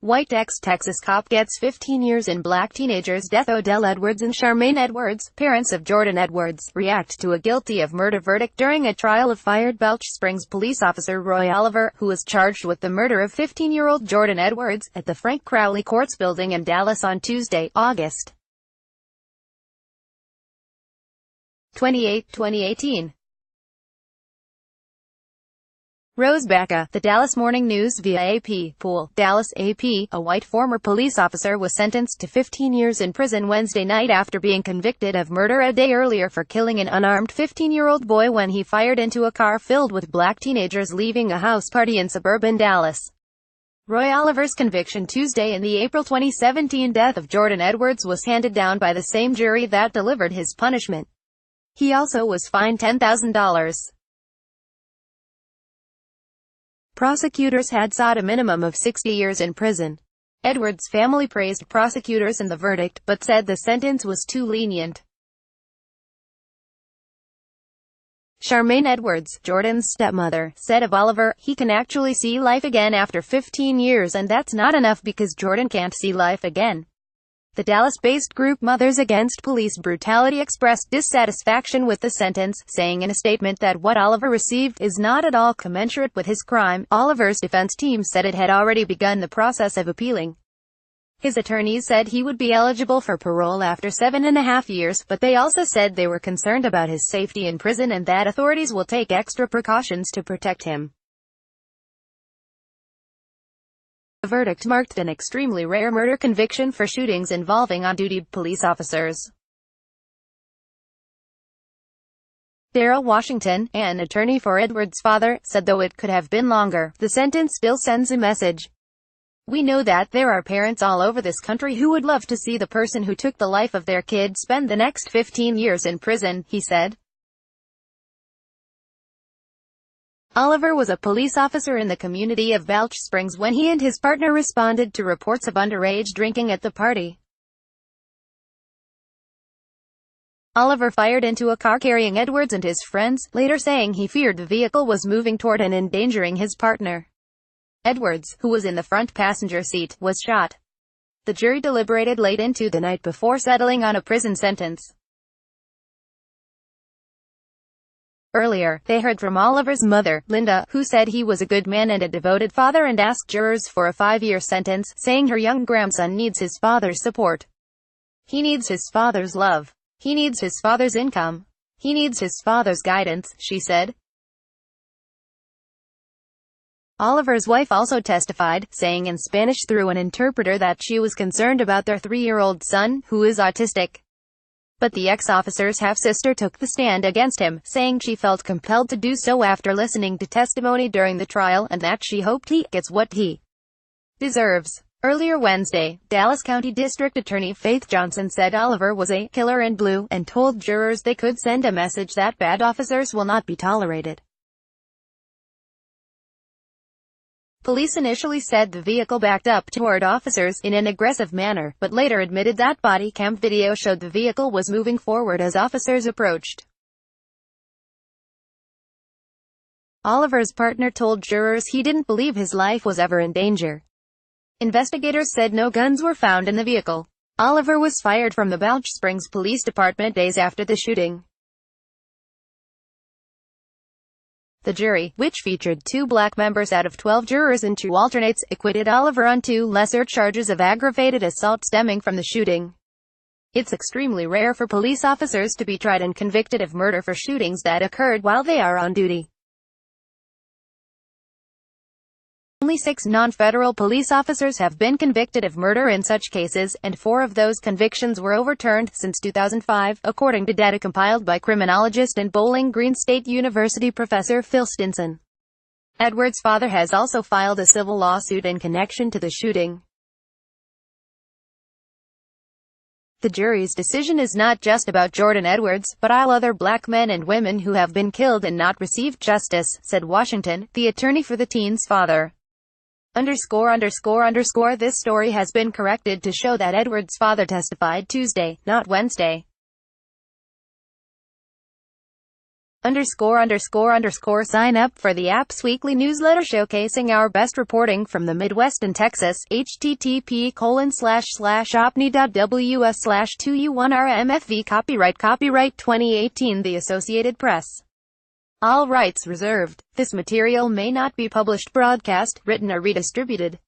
White ex-Texas cop gets 15 years in black teenager's death. Odell Edwards and Charmaine Edwards, parents of Jordan Edwards, react to a guilty of murder verdict during a trial of fired Balch Springs police officer Roy Oliver, who was charged with the murder of 15-year-old Jordan Edwards, at the Frank Crowley Courts building in Dallas on Tuesday, August 28, 2018. Rose Baca, The Dallas Morning News via AP. Pool, Dallas, AP. A white former police officer was sentenced to 15 years in prison Wednesday night after being convicted of murder a day earlier for killing an unarmed 15-year-old boy when he fired into a car filled with black teenagers leaving a house party in suburban Dallas. Roy Oliver's conviction Tuesday in the April 2017 death of Jordan Edwards was handed down by the same jury that delivered his punishment. He also was fined $10,000. Prosecutors had sought a minimum of 60 years in prison. Edwards' family praised prosecutors and the verdict, but said the sentence was too lenient. Charmaine Edwards, Jordan's stepmother, said of Oliver, "He can actually see life again after 15 years, and that's not enough because Jordan can't see life again." The Dallas-based group Mothers Against Police Brutality expressed dissatisfaction with the sentence, saying in a statement that what Oliver received is not at all commensurate with his crime. Oliver's defense team said it had already begun the process of appealing. His attorneys said he would be eligible for parole after 7.5 years, but they also said they were concerned about his safety in prison and that authorities will take extra precautions to protect him. The verdict marked an extremely rare murder conviction for shootings involving on-duty police officers. Daryl Washington, an attorney for Edwards' father, said though it could have been longer, the sentence still sends a message. "We know that there are parents all over this country who would love to see the person who took the life of their kid spend the next 15 years in prison," he said. Oliver was a police officer in the community of Balch Springs when he and his partner responded to reports of underage drinking at the party. Oliver fired into a car carrying Edwards and his friends, later saying he feared the vehicle was moving toward and endangering his partner. Edwards, who was in the front passenger seat, was shot. The jury deliberated late into the night before settling on a prison sentence. Earlier, they heard from Oliver's mother, Linda, who said he was a good man and a devoted father and asked jurors for a 5-year sentence, saying her young grandson needs his father's support. "He needs his father's love. He needs his father's income. He needs his father's guidance," she said. Oliver's wife also testified, saying in Spanish through an interpreter that she was concerned about their 3-year-old son, who is autistic. But the ex-officer's half-sister took the stand against him, saying she felt compelled to do so after listening to testimony during the trial, and that she hoped he gets what he deserves. Earlier Wednesday, Dallas County District Attorney Faith Johnson said Oliver was a killer in blue, and told jurors they could send a message that bad officers will not be tolerated. Police initially said the vehicle backed up toward officers in an aggressive manner, but later admitted that body cam video showed the vehicle was moving forward as officers approached. Oliver's partner told jurors he didn't believe his life was ever in danger. Investigators said no guns were found in the vehicle. Oliver was fired from the Balch Springs Police Department days after the shooting. The jury, which featured 2 black members out of 12 jurors and 2 alternates, acquitted Oliver on 2 lesser charges of aggravated assault stemming from the shooting. It's extremely rare for police officers to be tried and convicted of murder for shootings that occurred while they are on duty. Only 6 non-federal police officers have been convicted of murder in such cases, and 4 of those convictions were overturned since 2005, according to data compiled by criminologist and Bowling Green State University professor Phil Stinson. Edwards' father has also filed a civil lawsuit in connection to the shooting. The jury's decision is not just about Jordan Edwards, but all other black men and women who have been killed and not received justice, said Washington, the attorney for the teen's father. This story has been corrected to show that Edwards' father testified Tuesday, not Wednesday. Sign up for the app's weekly newsletter showcasing our best reporting from the Midwest and Texas. http://opni.ws/2u1rmfv Copyright 2018 The Associated Press. All rights reserved. This material may not be published, broadcast, written or redistributed.